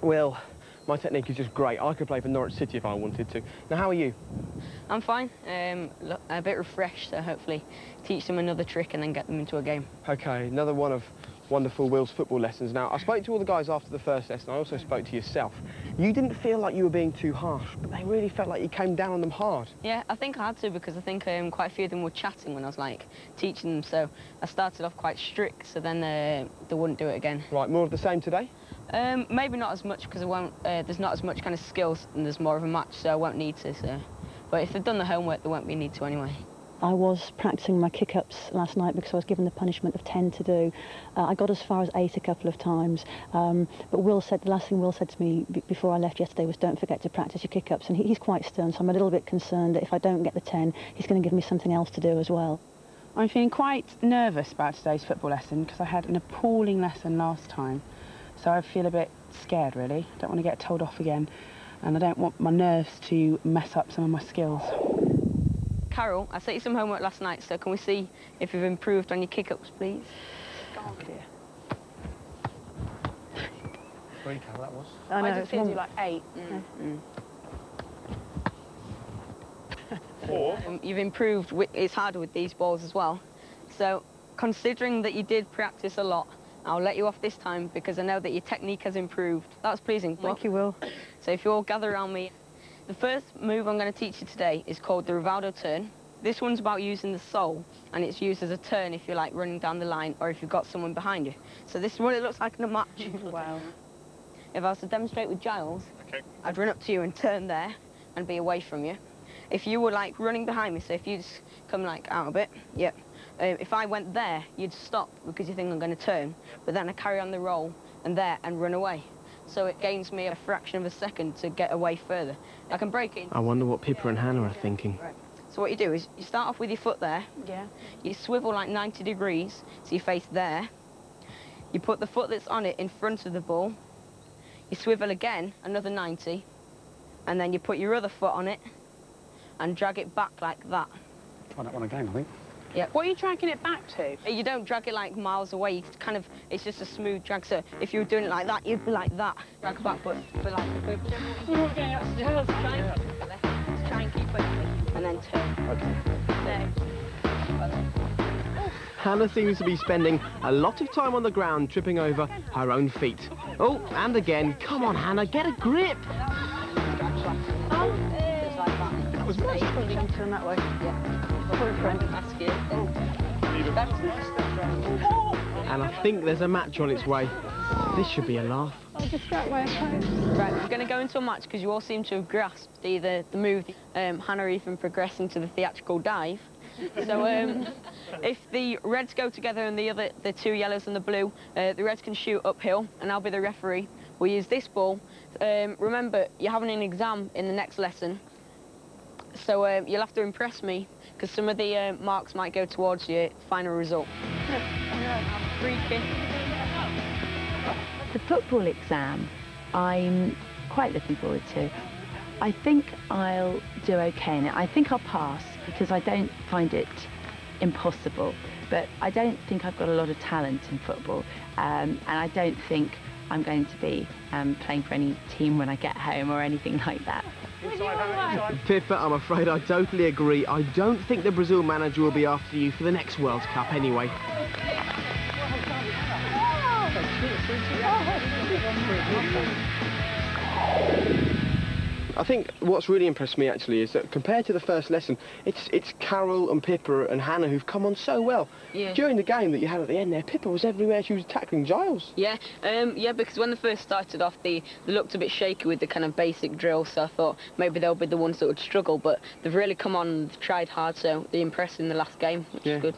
Well, my technique is just great. I could play for Norwich City if I wanted to. Now, how are you? I'm fine. A bit refreshed, so hopefully teach them another trick and then get them into a game. OK, another one of wonderful Will's football lessons. Now, I spoke to all the guys after the first lesson. I also spoke to yourself. You didn't feel like you were being too harsh, but they really felt like you came down on them hard. Yeah, I think I had to, because I think quite a few of them were chatting when I was, like, teaching them, so I started off quite strict, so then they wouldn't do it again. Right, more of the same today? Maybe not as much, because there's not as much kind of skills and there's more of a match, so I won't need to, so. But if they've done the homework, there won't be a need to anyway. I was practicing my kick-ups last night because I was given the punishment of 10 to do. I got as far as 8 a couple of times, but the last thing Will said to me before I left yesterday was, don't forget to practice your kick-ups, and he's quite stern, so I'm a little bit concerned that if I don't get the 10, he's going to give me something else to do as well. I'm feeling quite nervous about today's football lesson because I had an appalling lesson last time, so I feel a bit scared, really. I don't want to get told off again, and I don't want my nerves to mess up some of my skills. Carol, I sent you some homework last night, so can we see if you've improved on your kick-ups, please? Oh, dear. Sorry, Carol, that was. I know, I just feel do like 8. You've improved. It's harder with these balls as well. So, considering that you did practice a lot, I'll let you off this time because I know that your technique has improved. That was pleasing. Thank you, Will. So if you all gather around me. The first move I'm going to teach you today is called the Rivaldo turn. This one's about using the sole, and it's used as a turn if you're like running down the line or if you've got someone behind you. So this is what it looks like in a match. Wow. If I was to demonstrate with Giles, I'd run up to you and turn there and be away from you. If you were like running behind me, so if you just come like out a bit, yep. If I went there, you'd stop because you think I'm going to turn, but then I carry on the roll and there and run away. So it gains me a fraction of a second to get away further. I can break it. I wonder what Pippa and Hannah are thinking. Right. So what you do is you start off with your foot there. Yeah. You swivel like 90 degrees, so you face there. You put the foot that's on it in front of the ball. You swivel again, another 90, and then you put your other foot on it and drag it back like that. Try that one again, I think. Yep. What are you dragging it back to? You don't drag it like miles away. You kind of, it's just a smooth drag. So if you were doing it like that, you'd be like that. Drag back, but for like a good. Try and keep it, and then turn. Okay. Hannah seems to be spending a lot of time on the ground tripping over her own feet. Oh, and again. Come on, Hannah, get a grip. That was nice. Turn that way. Yeah. That's good. And I think there's a match on its way. This should be a laugh. I'll distract my opponent. Right, we're going to go into a match because you all seem to have grasped either the move, Hannah even progressing to the theatrical dive. So if the reds go together and the two yellows and the blue, the reds can shoot uphill and I'll be the referee. We'll use this ball. Remember, you're having an exam in the next lesson, so you'll have to impress me because some of the marks might go towards your final result. Free kick. The football exam, I'm quite looking forward to. I think I'll do okay in it. I think I'll pass because I don't find it impossible, but I don't think I've got a lot of talent in football, and I don't think I'm going to be playing for any team when I get home or anything like that. Pippa, I'm afraid I totally agree. I don't think the Brazil manager will be after you for the next World Cup anyway. I think what's really impressed me actually is that compared to the first lesson, it's Carol and Pippa and Hannah who've come on so well. Yeah. During the game that you had at the end there, Pippa was everywhere. She was tackling Giles. Yeah, yeah, because when they first started off, they looked a bit shaky with the kind of basic drill, so I thought maybe they'll be the ones that would struggle, but they've really come on and tried hard, so they impressed in the last game, which is good.